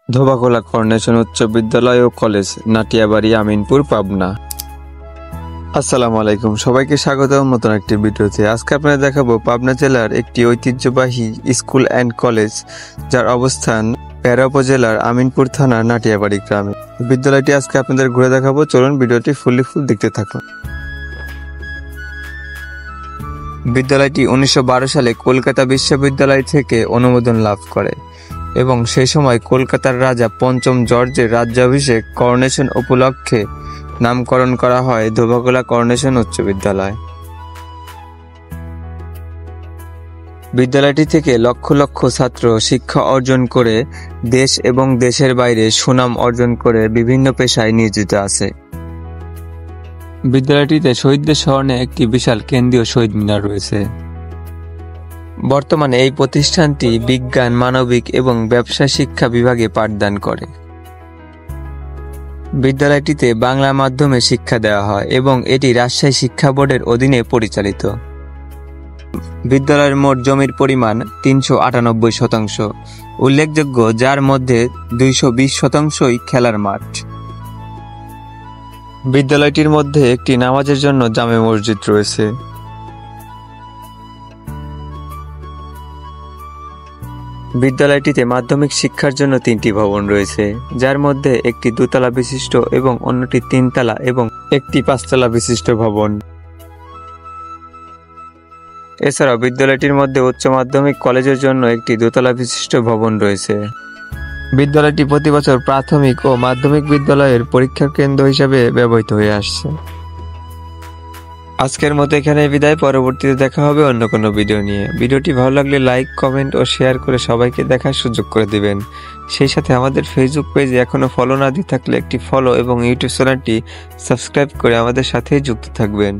Dhobakhola coronation উচ্চ বিদ্যালয় ও college, Natiabari, Aminpur, Pabna. আসসালামু আলাইকুম, সবাইকে স্বাগত নতুন একটি ভিডিওতে। আজকে আপনাদের দেখাবো পাবনা জেলার একটি ঐতিহ্যবাহী স্কুল অ্যান্ড কলেজ, যার অবস্থান পেরা উপজেলার আমিনপুর থানার নাটিয়াবাড়ি গ্রামে। বিদ্যালয়টি আজকে আপনাদের ঘুরে দেখাবো, চলুন ভিডিওটি ফুল দেখতে থাকুন। বিদ্যালয়টি 1912 সালে কলকাতা বিশ্ববিদ্যালয় থেকে অনুমোদন লাভ করে এবং সেই সময় কলকাতার রাজা পঞ্চম জর্জের রাজ্যাভিষেক করোনেশন উপলক্ষে নামকরণ করা হয় ধোবাখোলা করোনেশন উচ্চ বিদ্যালয়। বিদ্যালয়টি থেকে লক্ষ লক্ষ ছাত্র শিক্ষা অর্জন করে দেশ এবং দেশের বাইরে সুনাম অর্জন করে বিভিন্ন পেশায় নিয়োজিত আছে। বিদ্যালয়টিতে শহীদদের স্মরণে একটি বিশাল কেন্দ্রীয় শহীদ মিনার রয়েছে। বর্তমানে এই প্রতিষ্ঠানটি বিজ্ঞান, মানবিক এবং ব্যবসা শিক্ষা বিভাগে পাঠদান করে। বিদ্যালয়টিতে বাংলা মাধ্যমে শিক্ষা দেওয়া হয় এবং এটি রাজশাহী শিক্ষা বোর্ডের অধীনে পরিচালিত। বিদ্যালয়ের মোট জমির পরিমাণ 398 শতাংশ উল্লেখযোগ্য, যার মধ্যে 220 শতাংশই খেলার মাঠ। বিদ্যালয়টির মধ্যে একটি নামাজের জন্য জামে মসজিদ রয়েছে। বিদ্যালয়টিতে মাধ্যমিক শিক্ষার জন্য 3টি ভবন রয়েছে, যার মধ্যে একটি 2 তলা বিশিষ্ট এবং অন্যটি 3 তলা এবং একটি 5 তলা বিশিষ্ট ভবন। এছাড়াও বিদ্যালয়টির মধ্যে উচ্চ মাধ্যমিক কলেজের জন্য একটি 2 তলা বিশিষ্ট ভবন রয়েছে। বিদ্যালয়টি প্রতি বছর প্রাথমিক ও মাধ্যমিক বিদ্যালয়ের পরীক্ষা কেন্দ্র হিসেবে ব্যবহৃত হয়ে আসছে। আজকের মতো এখানে বিদায়, পরবর্তীতে দেখা হবে অন্য কোনো ভিডিও নিয়ে। ভিডিওটি ভালো লাগলে লাইক, কমেন্ট ও শেয়ার করে সবাইকে দেখার সুযোগ করে দিবেন। সেই সাথে আমাদের ফেসবুক পেজে এখনো ফলো না দিয়ে থাকলে একটি ফলো এবং ইউটিউব চ্যানেলটি সাবস্ক্রাইব করে আমাদের সাথেই যুক্ত থাকবেন।